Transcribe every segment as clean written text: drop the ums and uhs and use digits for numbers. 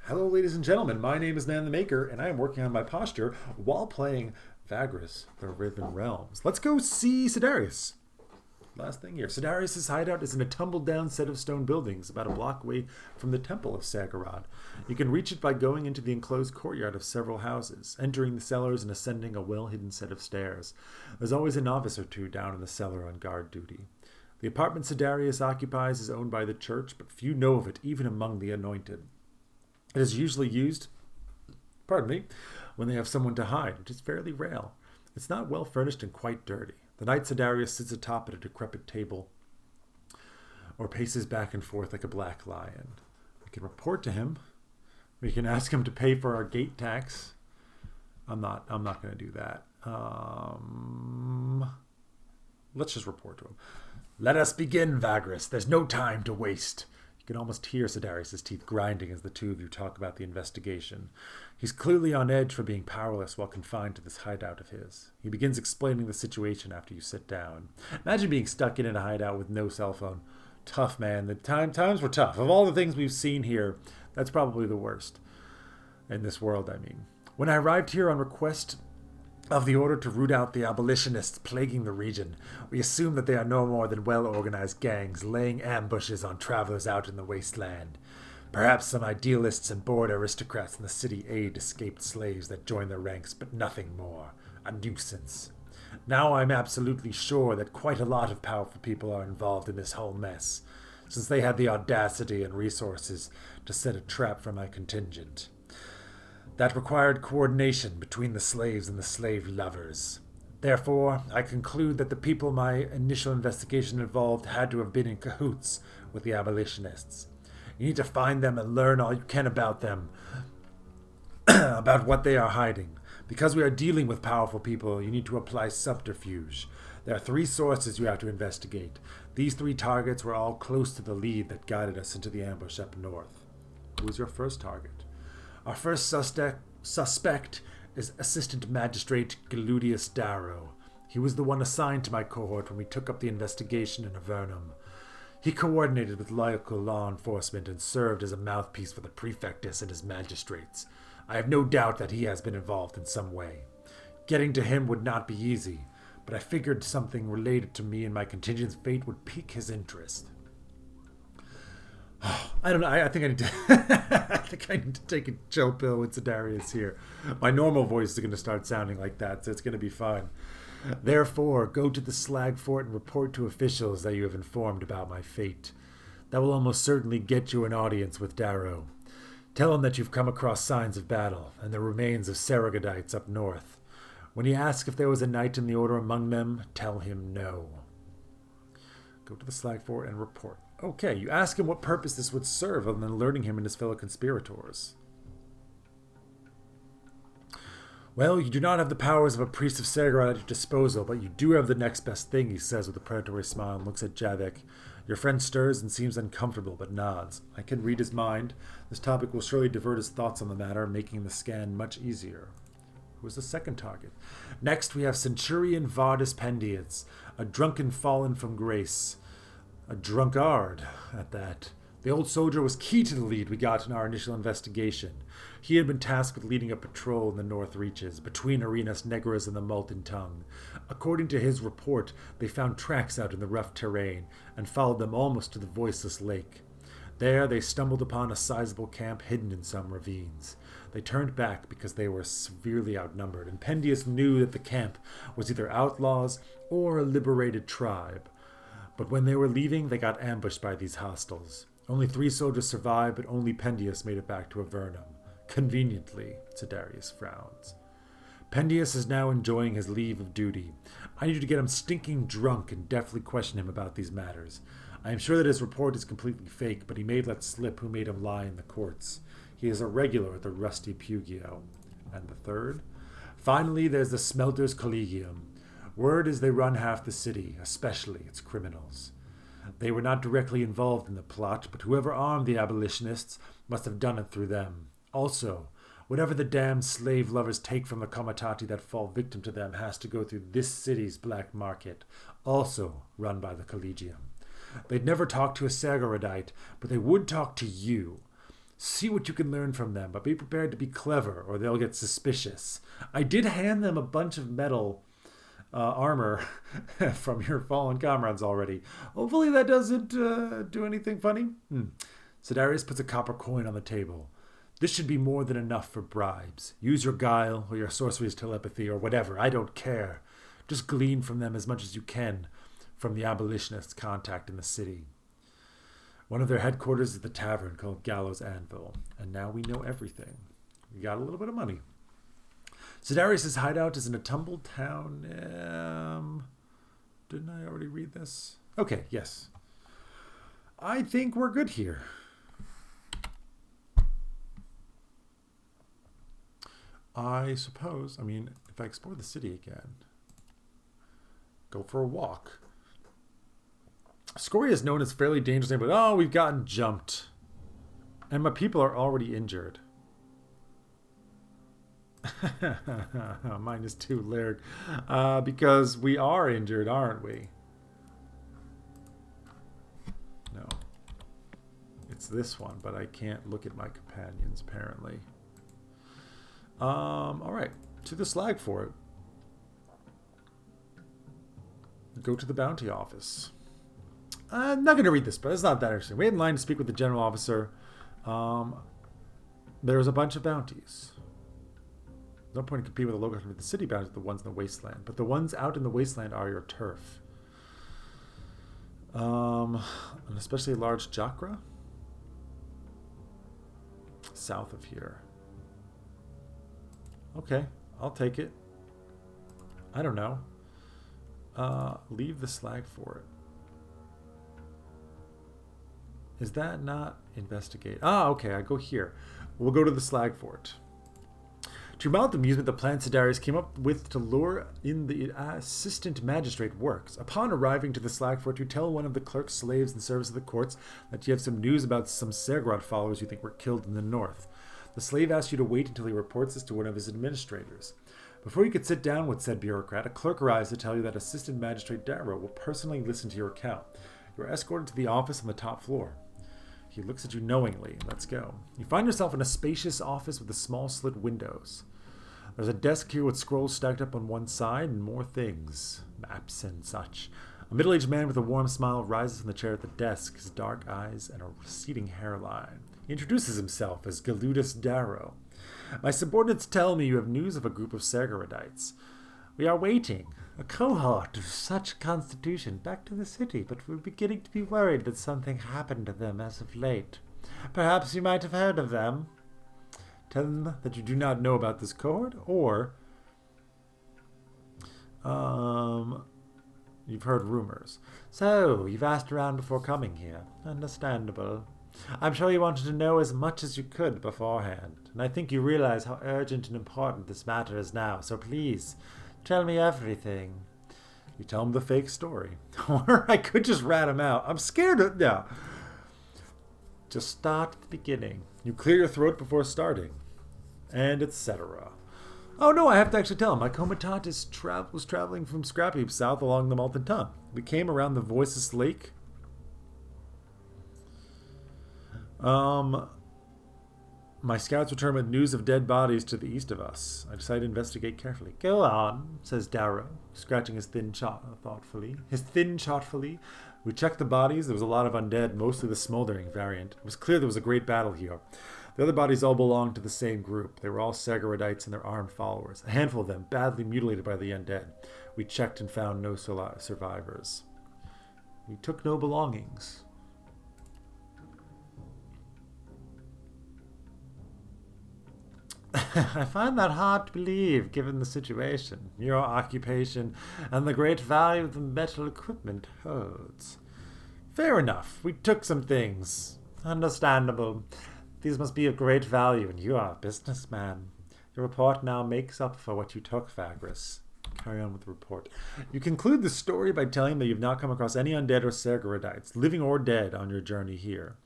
Hello, ladies and gentlemen. My name is Nan the Maker, and I am working on my posture while playing Vagrus, the Riven Realms. Let's go see Siderius. Last thing here. Siderius' hideout is in a tumbled-down set of stone buildings about a block away from the Temple of Sagarad. You can reach it by going into the enclosed courtyard of several houses, entering the cellars and ascending a well-hidden set of stairs. There's always a novice or two down in the cellar on guard duty. The apartment Siderius occupies is owned by the church, but few know of it, even among the anointed. It is usually used, when they have someone to hide, which is fairly rare. It's not well furnished and quite dirty. The knight Siderius sits atop at a decrepit table or paces back and forth like a black lion. We can report to him. We can ask him to pay for our gate tax. I'm not going to do that. Let's just report to him. Let us begin, Vagrus. There's no time to waste. You can almost hear Siderius' teeth grinding as the two of you talk about the investigation. He's clearly on edge for being powerless while confined to this hideout of his. He begins explaining the situation after you sit down. Imagine being stuck in a hideout with no cell phone. Tough, man. The times were tough. Of all the things we've seen here, that's probably the worst. In this world, I mean. When I arrived here on request of the order to root out the abolitionists plaguing the region, we assume that they are no more than well-organized gangs laying ambushes on travelers out in the wasteland. Perhaps some idealists and bored aristocrats in the city aid escaped slaves that join their ranks, but nothing more. A nuisance. Now I'm absolutely sure that quite a lot of powerful people are involved in this whole mess, since they had the audacity and resources to set a trap for my contingent. That required coordination between the slaves and the slave lovers. Therefore, I conclude that the people my initial investigation involved had to have been in cahoots with the abolitionists. You need to find them and learn all you can about them, about what they are hiding. Because we are dealing with powerful people, you need to apply subterfuge. There are 3 sources you have to investigate. These 3 targets were all close to the lead that guided us into the ambush up north. Who was your first target? Our first suspect is Assistant Magistrate Galudius Darrow. He was the one assigned to my cohort when we took up the investigation in Avernum. He coordinated with local law enforcement and served as a mouthpiece for the prefectus and his magistrates. I have no doubt that he has been involved in some way. Getting to him would not be easy, but I figured something related to me and my contingent's fate would pique his interest. I don't know. I think I need to. I think I need to take a chill pill with Siderius here. My normal voice is going to start sounding like that, so it's going to be fine. Therefore, go to the Slag Fort and report to officials that you have informed about my fate. That will almost certainly get you an audience with Darrow. Tell him that you've come across signs of battle and the remains of Saragadites up north. When he asks if there was a knight in the order among them, tell him no. Go to the Slag Fort and report. Okay, you ask him what purpose this would serve other than alerting him and his fellow conspirators. Well, you do not have the powers of a priest of Sagarad at your disposal, but you do have the next best thing, he says with a predatory smile and looks at Javik. Your friend stirs and seems uncomfortable, but nods. I can read his mind. This topic will surely divert his thoughts on the matter, making the scan much easier. Who is the second target? Next, we have Centurion Vardis Pendius, a drunken fallen from grace. A drunkard, at that. The old soldier was key to the lead we got in our initial investigation. He had been tasked with leading a patrol in the North Reaches, between Arenas Negras and the Molten Tongue. According to his report, they found tracks out in the rough terrain, and followed them almost to the Voiceless Lake. There they stumbled upon a sizable camp hidden in some ravines. They turned back because they were severely outnumbered, and Pendius knew that the camp was either outlaws or a liberated tribe. But when they were leaving, they got ambushed by these hostiles. Only 3 soldiers survived, but only Pendius made it back to Avernum. Conveniently, Siderius frowns. Pendius is now enjoying his leave of duty. I need you to get him stinking drunk and deftly question him about these matters. I am sure that his report is completely fake, but he may let slip who made him lie in the courts. He is a regular at the Rusty Pugio. And the third? Finally, there's the Smelter Collegium. Word is they run half the city, especially its criminals. They were not directly involved in the plot, but whoever armed the abolitionists must have done it through them. Also, whatever the damned slave lovers take from the comitati that fall victim to them has to go through this city's black market, also run by the Collegium. They'd never talk to a Sagaradite, but they would talk to you. See what you can learn from them, but be prepared to be clever or they'll get suspicious. I did hand them a bunch of metal armor from your fallen comrades already. Hopefully that doesn't do anything funny. Siderius puts a copper coin on the table. This should be more than enough for bribes. Use your guile or your sorcery's telepathy or whatever. I don't care. Just glean from them as much as you can from the abolitionists' contact in the city. One of their headquarters is the tavern called Gallows Anvil, and now we know everything. We got a little bit of money. Siderius' hideout is in a tumbled town. Didn't I already read this? Okay, yes. I think we're good here. I suppose, if I explore the city again, go for a walk. Scoria is known as fairly dangerous, but we've gotten jumped. And my people are already injured. -2 lyric. Because we are injured, aren't we? No. It's this one, but I can't look at my companions, apparently. Alright. To the slag fort. Go to the bounty office. I'm not going to read this, but it's not that interesting. Wait in line to speak with the general officer. There's a bunch of bounties. No point in competing with the local with the city bounties, the ones in the wasteland. But the ones out in the wasteland are your turf. And especially a large chakra. South of here. Okay, I'll take it. I don't know. Leave the slag fort. Is that not investigate? Okay, I go here. We'll go to the slag fort. To your mild amusement, the plan Siderius came up with to lure in the assistant magistrate works. Upon arriving to the slag fort, you tell one of the clerk's slaves in service of the courts that you have some news about some Sergrod followers you think were killed in the north. The slave asks you to wait until he reports this to one of his administrators. Before you could sit down with said bureaucrat, a clerk arrives to tell you that Assistant Magistrate Darrow will personally listen to your account. You are escorted to the office on the top floor. He looks at you knowingly. Let's go. You find yourself in a spacious office with the small slit windows. There's a desk here with scrolls stacked up on one side and more things. Maps and such. A middle-aged man with a warm smile rises from the chair at the desk, his dark eyes and a receding hairline. He introduces himself as Galudus Darrow. My subordinates tell me you have news of a group of Sergaridites. We are waiting. A cohort of such constitution back to the city, but we're beginning to be worried that something happened to them as of late. Perhaps you might have heard of them. Tell them that you do not know about this cohort, or you've heard rumors. So, you've asked around before coming here. Understandable. I'm sure you wanted to know as much as you could beforehand, and I think you realize how urgent and important this matter is now, so please, tell me everything. You tell him the fake story. Or I could just rat him out. I'm scared of... No. Just start at the beginning. You clear your throat before starting. And etc. Oh no, I have to actually tell him. My comitant was traveling from Scrappy south along the Molten Tongue. We came around the Voiceless Lake. My scouts returned with news of dead bodies to the east of us. I decided to investigate carefully. Go on, says Darrow, scratching his thin chin thoughtfully. We checked the bodies. There was a lot of undead, mostly the smoldering variant. It was clear there was a great battle here. The other bodies all belonged to the same group. They were all Sagaridites and their armed followers. A handful of them badly mutilated by the undead. We checked and found no survivors. We took no belongings. I find that hard to believe, given the situation, your occupation, and the great value the metal equipment holds. Fair enough. We took some things. Understandable. These must be of great value, and you are a businessman. Your report now makes up for what you took, Vagrus. Carry on with the report. You conclude the story by telling that you've not come across any undead or Sergaridites, living or dead, on your journey here.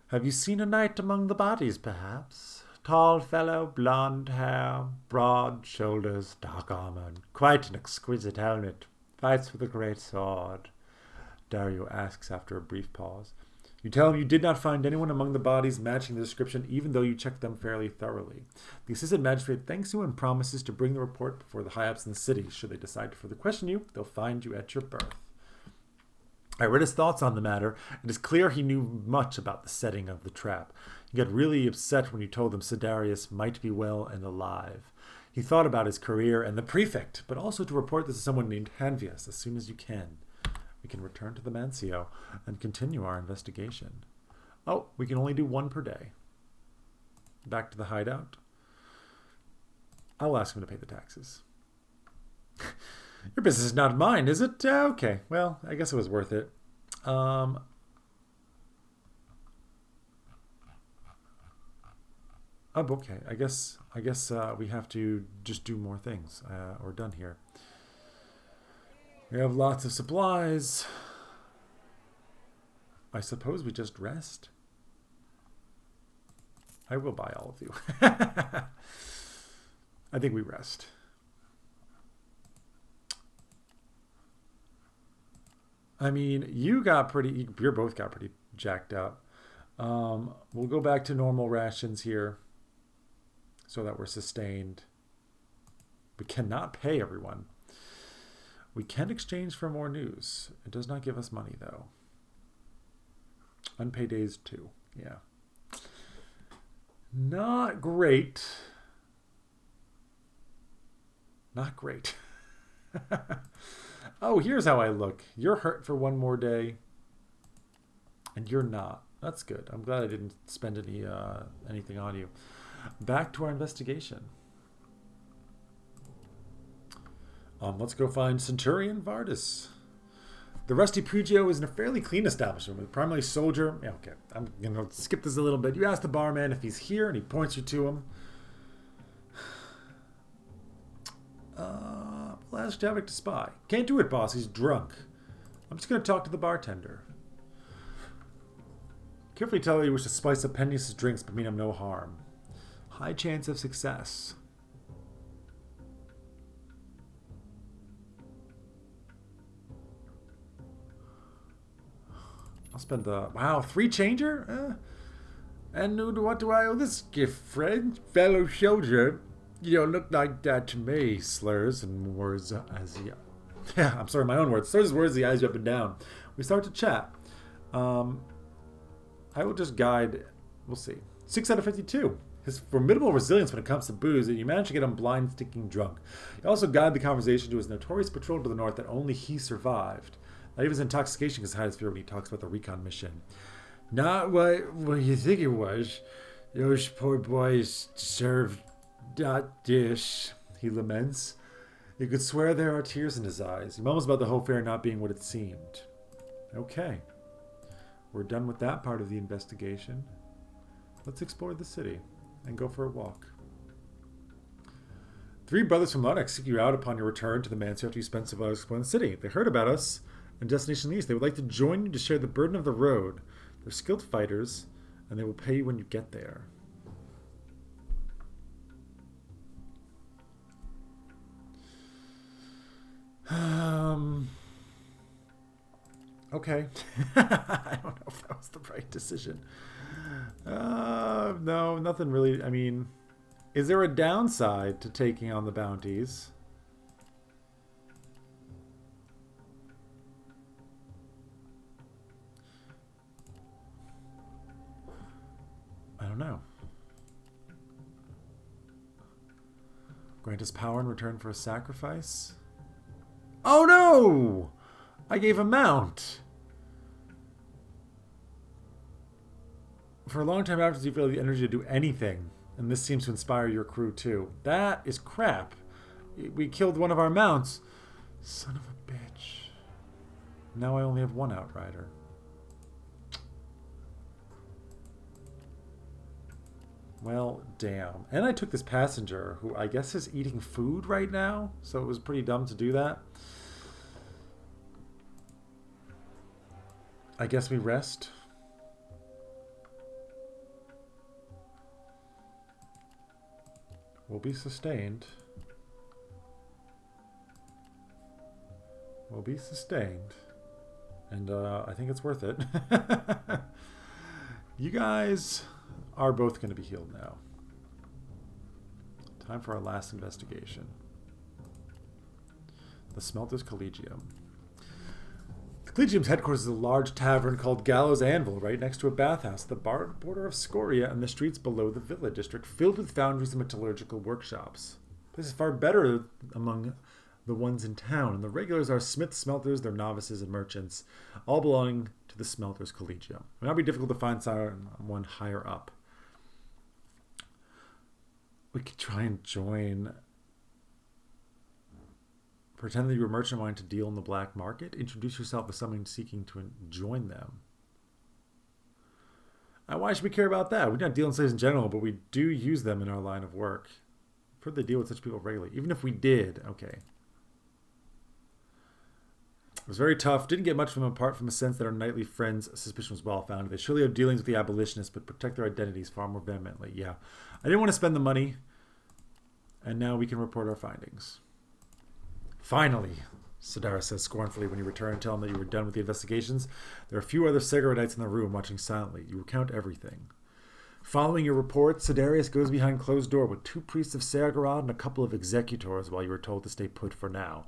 Have you seen a knight among the bodies, perhaps? Tall fellow, blonde hair, broad shoulders, dark armor, and quite an exquisite helmet. Fights with a great sword. Dario asks after a brief pause. You tell him you did not find anyone among the bodies matching the description, even though you checked them fairly thoroughly. The assistant magistrate thanks you and promises to bring the report before the high-ups in the city. Should they decide to further question you, they'll find you at your berth. I read his thoughts on the matter. It is clear he knew much about the setting of the trap. He got really upset when you told him Siderius might be well and alive. He thought about his career and the prefect, but also to report this to someone named Hanvius as soon as you can. We can return to the Mancio and continue our investigation. Oh, we can only do one per day. Back to the hideout. I'll ask him to pay the taxes. Your business is not mine, is it? Okay, well, I guess it was worth it. Oh, okay. I guess we have to just do more things. We're done here. We have lots of supplies. I suppose we just rest. I will buy all of you. I think we rest. I mean, you both got pretty jacked up. We'll go back to normal rations here so that we're sustained. We cannot pay everyone. We can exchange for more news. It does not give us money, though. Unpaid days, 2. Yeah. Not great. Not great. Oh, here's how I look. You're hurt for one more day. And you're not. That's good. I'm glad I didn't spend anything on you. Back to our investigation. Let's go find Centurion Vardis. The Rusty Pugio is in a fairly clean establishment with a primarily soldier. Yeah, okay, I'm going to skip this a little bit. You ask the barman if he's here, and he points you to him. We'll ask Javik to spy. Can't do it, boss. He's drunk. I'm just going to talk to the bartender. Carefully tell her you wish to spice up Pendius' drinks, but mean him no harm. High chance of success. I'll spend the... Wow, 3 changer? And what do I owe this gift, friend? Fellow soldier? You don't look like that to me. Slurs and words as he... Yeah, I'm sorry, my own words. Slurs words as he eyes you up and down. We start to chat. I will just guide... We'll see. 6 out of 52. His formidable resilience when it comes to booze, and you manage to get him blind, sticking drunk. You also guide the conversation to his notorious patrol to the north that only he survived. Not even his intoxication is high as fear when he talks about the recon mission. Not what you think it was. Those poor boys served that dish, he laments. You could swear there are tears in his eyes. He mumbles about the whole affair not being what it seemed. Okay. We're done with that part of the investigation. Let's explore the city and go for a walk. 3 brothers from Ludex seek you out upon your return to the mansion after you spent several hours exploring the city. They heard about us and Destination East. They would like to join you to share the burden of the road. They're skilled fighters, and they will pay you when you get there. Okay. I don't know if that was the right decision. No, nothing really. I mean, is there a downside to taking on the bounties? I don't know. Grant us power in return for a sacrifice? Oh no! I gave a mount. For a long time afterwards, you feel the energy to do anything, and this seems to inspire your crew too. That is crap. We killed one of our mounts. Son of a bitch. Now I only have 1 outrider. Well, damn. And I took this passenger, who I guess is eating food right now, so it was pretty dumb to do that. I guess we rest. We'll be sustained. We'll be sustained. And I think it's worth it. You guys are both going to be healed now. Time for our last investigation. The Smelter Collegium. The Collegium's headquarters is a large tavern called Gallows Anvil, right next to a bathhouse, the border of Scoria and the streets below the villa district, filled with foundries and metallurgical workshops. This is far better among the ones in town, and the regulars are smiths, smelters, their novices, and merchants, all belonging to the Smelter's Collegium. It would not be difficult to find someone higher up. We could try and join. Pretend that you're a merchant wanting to deal in the black market. Introduce yourself as someone seeking to join them. Why should we care about that? We don't deal in slaves in general, but we do use them in our line of work. I've heard they deal with such people regularly. Even if we did, okay. It was very tough. Didn't get much from them apart from the sense that our nightly friends' suspicion was well founded. They surely have dealings with the abolitionists, but protect their identities far more vehemently. Yeah. I didn't want to spend the money. And now we can report our findings. Finally, Siderius says scornfully when you return and tell him that you were done with the investigations. There are a few other Segarites in the room watching silently. You recount everything. Following your report, Siderius goes behind closed door with 2 priests of Sergorod and a couple of executors while you were told to stay put for now.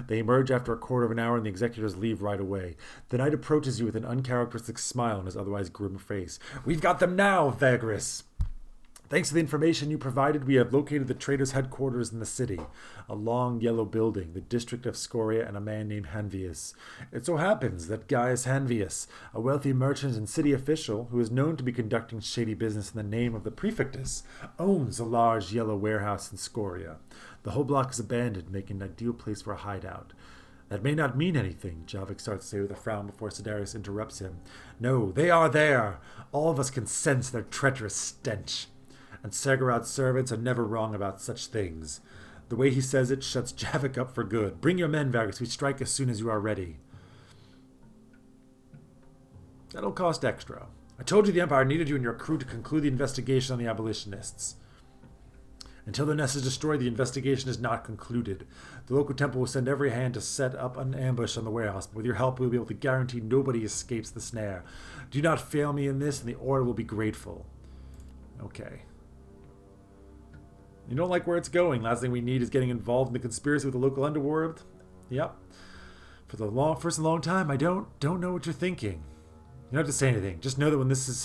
They emerge after a quarter of an hour and the executors leave right away. The knight approaches you with an uncharacteristic smile on his otherwise grim face. We've got them now, Vagrus! Thanks to the information you provided, we have located the trader's headquarters in the city. A long yellow building, the district of Scoria, and a man named Hanvius. It so happens that Gaius Hanvius, a wealthy merchant and city official who is known to be conducting shady business in the name of the prefectus, owns a large yellow warehouse in Scoria. The whole block is abandoned, making an ideal place for a hideout. That may not mean anything, Javik starts to say with a frown before Siderius interrupts him. No, they are there. All of us can sense their treacherous stench. And Segarod's servants are never wrong about such things. The way he says it shuts Javik up for good. Bring your men, Vagrus. We strike as soon as you are ready. That'll cost extra. I told you the Empire needed you and your crew to conclude the investigation on the abolitionists. Until the nest is destroyed, the investigation is not concluded. The local temple will send every hand to set up an ambush on the warehouse, but with your help, we'll be able to guarantee nobody escapes the snare. Do not fail me in this, and the Order will be grateful. Okay. You don't like where it's going. Last thing we need is getting involved in the conspiracy with the local underworld. Yep. For the first long time, I don't know what you're thinking. You don't have to say anything. Just know that this is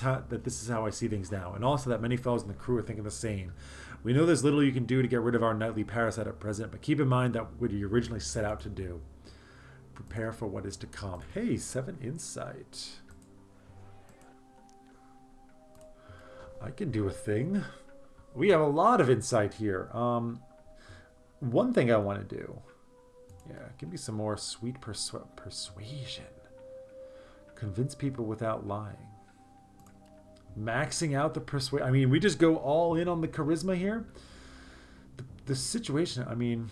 how I see things now, and also that many fellows in the crew are thinking the same. We know there's little you can do to get rid of our nightly parasite at present, but keep in mind that what you originally set out to do. Prepare for what is to come. Hey, 7 insight. I can do a thing. We have a lot of insight here. One thing I want to do. Yeah, give me some more sweet persuasion. Convince people without lying. Maxing out the persuasion. I mean, we just go all in on the charisma here. The situation, I mean...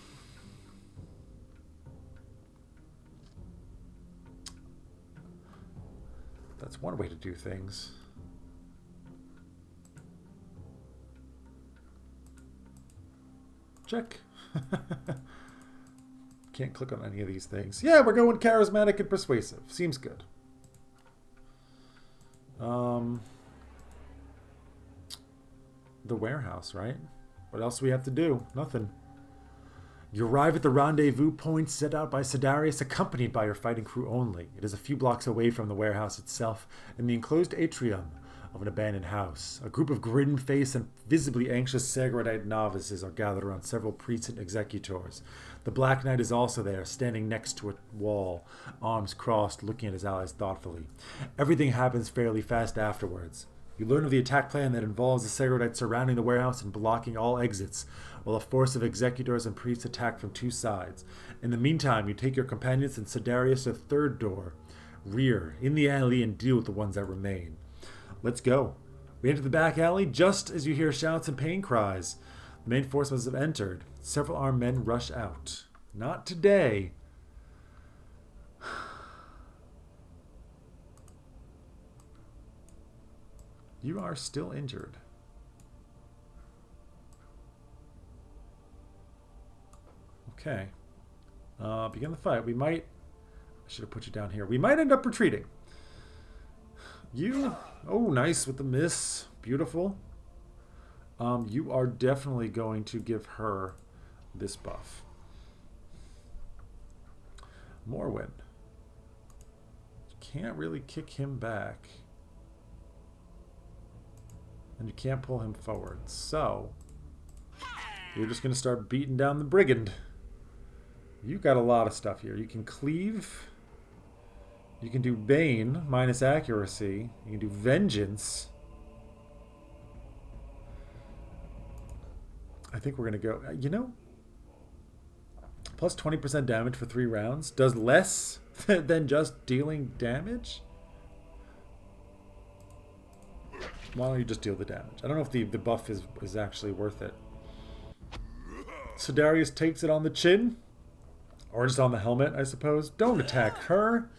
That's one way to do things. Check. Can't click on any of these things. Yeah, we're going charismatic and persuasive. Seems good. The warehouse, right? What else do we have to do? Nothing. You arrive at the rendezvous point set out by Siderius, accompanied by your fighting crew only. It is a few blocks away from the warehouse itself, in the enclosed atrium of an abandoned house. A group of grin-faced and visibly anxious Sagradite novices are gathered around several priests and executors. The Black Knight is also there, standing next to a wall, arms crossed, looking at his allies thoughtfully. Everything happens fairly fast afterwards. You learn of the attack plan that involves the Sagradites surrounding the warehouse and blocking all exits, while a force of executors and priests attack from 2 sides. In the meantime, you take your companions and Siderius to the 3rd door, rear, in the alley, and deal with the ones that remain. Let's go. We enter the back alley just as you hear shouts and pain cries. The main force must have entered. Several armed men rush out. Not today. You are still injured. Okay. Begin the fight. I should have put you down here. We might end up retreating. You, oh, nice with the miss. Beautiful. You are definitely going to give her this buff. Morwen. Can't really kick him back. And you can't pull him forward. So, you're just going to start beating down the brigand. You got a lot of stuff here. You can cleave. You can do Bane, minus accuracy. You can do Vengeance. I think we're going to go, you know, plus 20% damage for 3 rounds. Does less than just dealing damage? Why don't you just deal the damage? I don't know if the buff is actually worth it. Siderius takes it on the chin. Or just on the helmet, I suppose. Don't attack her.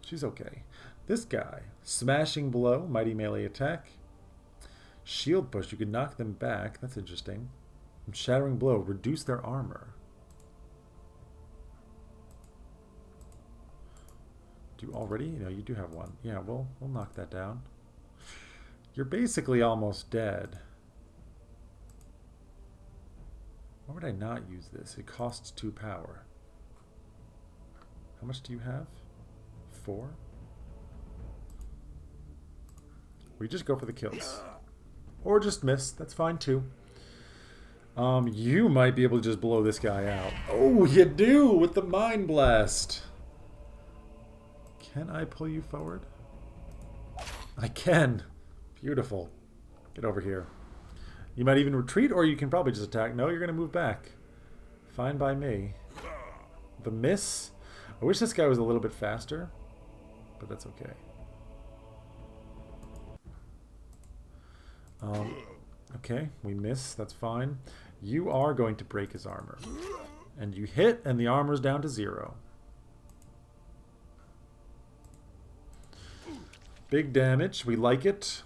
She's okay. This guy. Smashing blow. Mighty melee attack. Shield push. You can knock them back. That's interesting. Shattering blow. Reduce their armor. Do you already? No, you do have one. Yeah, we'll knock that down. You're basically almost dead. Why would I not use this? It costs 2 power. How much do you have? 4? We just go for the kills. Or just miss. That's fine too. You might be able to just blow this guy out. Oh, you do with the Mind Blast. Can I pull you forward? I can. Beautiful. Get over here. You might even retreat, or you can probably just attack. No, you're going to move back. Fine by me. The miss. I wish this guy was a little bit faster, but that's okay. Okay, we miss. That's fine. You are going to break his armor. And you hit, and the armor's down to 0. Big damage. We like it.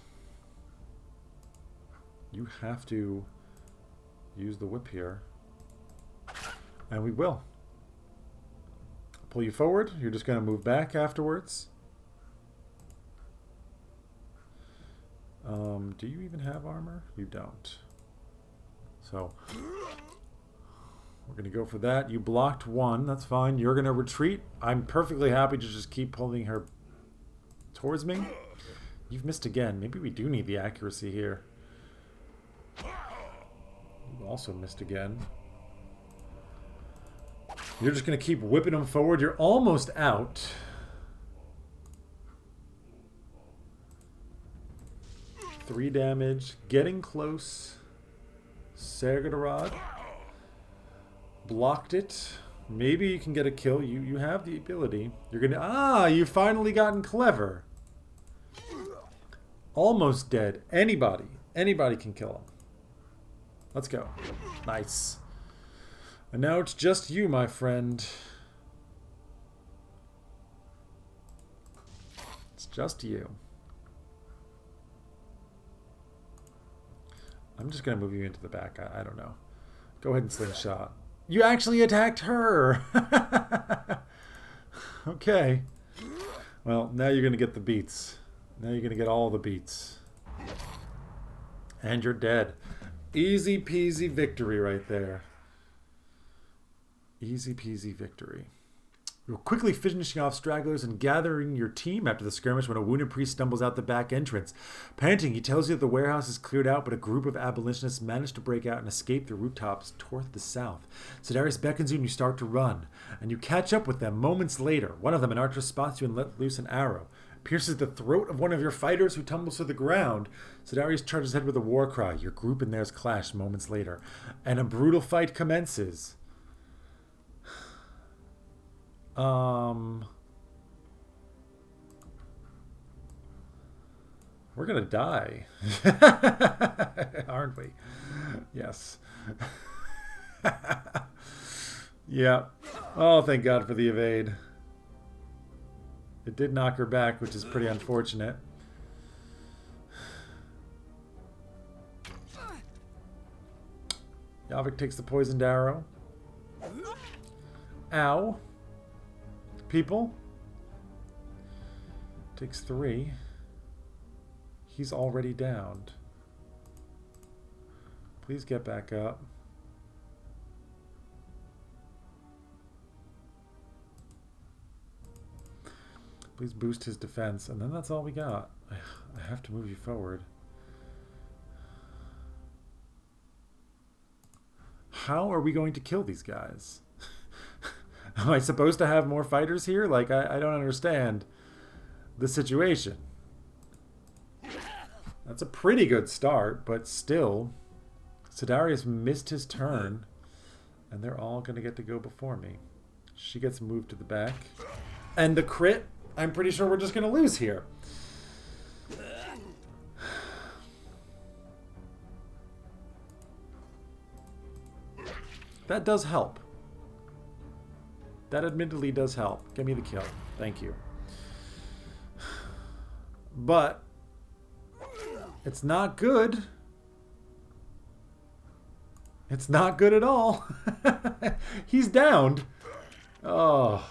You have to use the whip here. And we will. Pull you forward. You're just going to move back afterwards. Do you even have armor? You don't. So, we're going to go for that. You blocked 1. That's fine. You're going to retreat. I'm perfectly happy to just keep pulling her towards me. You've missed again. Maybe we do need the accuracy here. You also missed again. You're just going to keep whipping them forward. You're almost out. Three damage. Getting close. Sergadarad. Blocked it. Maybe you can get a kill. You have the ability. You're going to... Ah! You've finally gotten clever. Almost dead. Anybody can kill him. Let's go. Nice. And now it's just you, my friend. It's just you. I'm just going to move you into the back. I don't know. Go ahead and slingshot. You actually attacked her! Okay. Well, now you're going to get the beats. Now you're going to get all the beats. And you're dead. Easy peasy victory right there. Easy peasy victory. You're quickly finishing off stragglers and gathering your team after the skirmish when a wounded priest stumbles out the back entrance. Panting, he tells you that the warehouse is cleared out, but a group of abolitionists managed to break out and escape the rooftops toward the south. Siderius beckons you and you start to run. And you catch up with them moments later. One of them, an archer, spots you and lets loose an arrow. Pierces the throat of one of your fighters who tumbles to the ground. Siderius charges ahead with a war cry. Your group and theirs clash moments later. And a brutal fight commences. We're gonna die. Aren't we? Yes. Yeah. Oh, thank God for the evade. It did knock her back, which is pretty unfortunate. Yavik takes the poisoned arrow. Ow. People. Takes 3. He's already downed. Please get back up. Please boost his defense. And then that's all we got. I have to move you forward. How are we going to kill these guys? Am I supposed to have more fighters here? Like, I don't understand the situation. That's a pretty good start, but still, Siderius missed his turn, and they're all going to get to go before me. She gets moved to the back. And the crit, I'm pretty sure we're just going to lose here. That does help. That admittedly does help. Give me the kill. Thank you. But it's not good. It's not good at all. He's downed. Oh.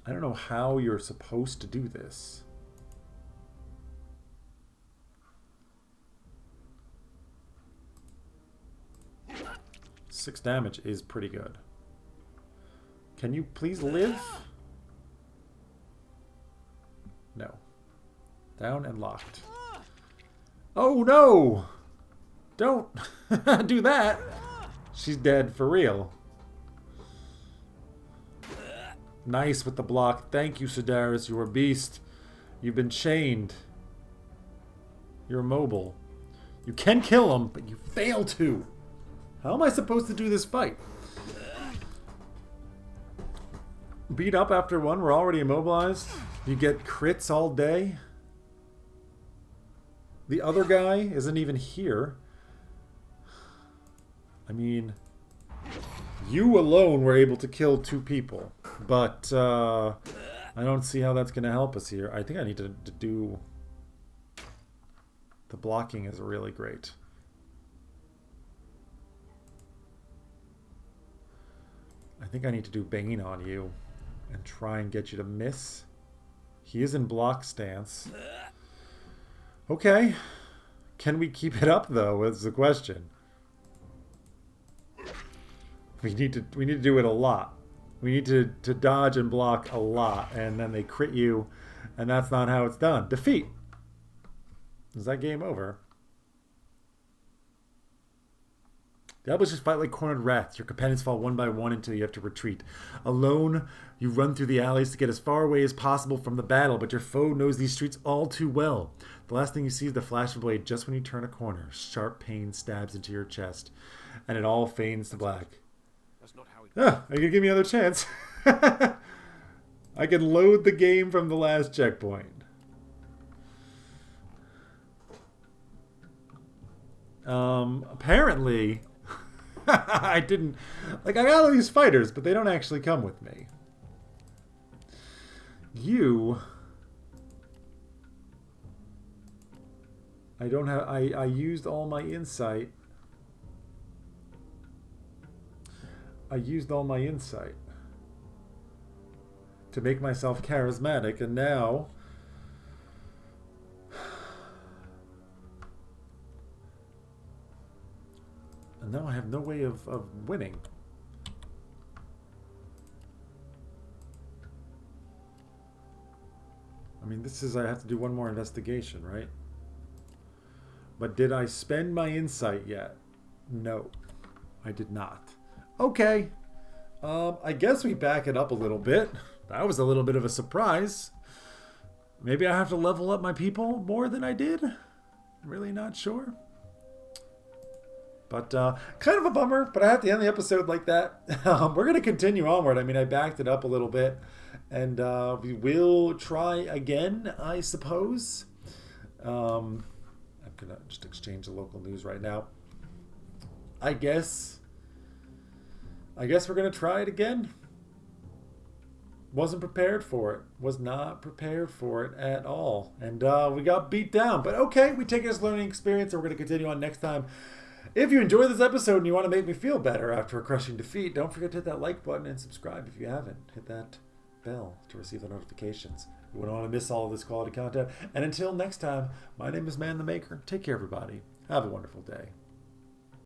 I don't know how you're supposed to do this. Six damage is pretty good. Can you please live? No. Down and locked. Oh no! Don't do that! She's dead for real. Nice with the block. Thank you, Siderius. You're a beast. You've been chained. You're immobile. You can kill him, but you fail to. How am I supposed to do this fight? Beat up after one? We're already immobilized? You get crits all day? The other guy isn't even here. I mean, you alone were able to kill 2 people. But I don't see how that's going to help us here. I think I need to do... The blocking is really great. I think I need to do Bane on you and try and get you to miss. He is in block stance. Okay. Can we keep it up though? Is the question. We need to do it a lot. We need to dodge and block a lot, and then they crit you, and that's not how it's done. Defeat. Is that game over? Diablos just fight like cornered rats. Your companions fall one by one until you have to retreat. Alone, you run through the alleys to get as far away as possible from the battle, but your foe knows these streets all too well. The last thing you see is the flash of blade just when you turn a corner. Sharp pain stabs into your chest, and it all fades to black. That's not how you can give me another chance. I can load the game from the last checkpoint. Apparently... I didn't... Like, I got all these fighters, but they don't actually come with me. You... I don't have... I used all my insight. I used all my insight to make myself charismatic, and now... And now I have no way of winning. I mean, this is... I have to do one more investigation, right? But did I spend my insight yet? No, I did not. Okay. I guess we back it up a little bit. That was a little bit of a surprise. Maybe I have to level up my people more than I did. Really not sure. But kind of a bummer, but I have to end the episode like that. We're going to continue onward. I mean, I backed it up a little bit. And we will try again, I suppose. I'm going to just exchange the local news right now. I guess we're going to try it again. Wasn't prepared for it. Was not prepared for it at all. And we got beat down. But okay, we take it as a learning experience, and we're going to continue on next time. If you enjoyed this episode and you want to make me feel better after a crushing defeat, don't forget to hit that like button and subscribe if you haven't. Hit that bell to receive the notifications. You wouldn't want to miss all of this quality content. And until next time, my name is Man the Maker. Take care, everybody. Have a wonderful day.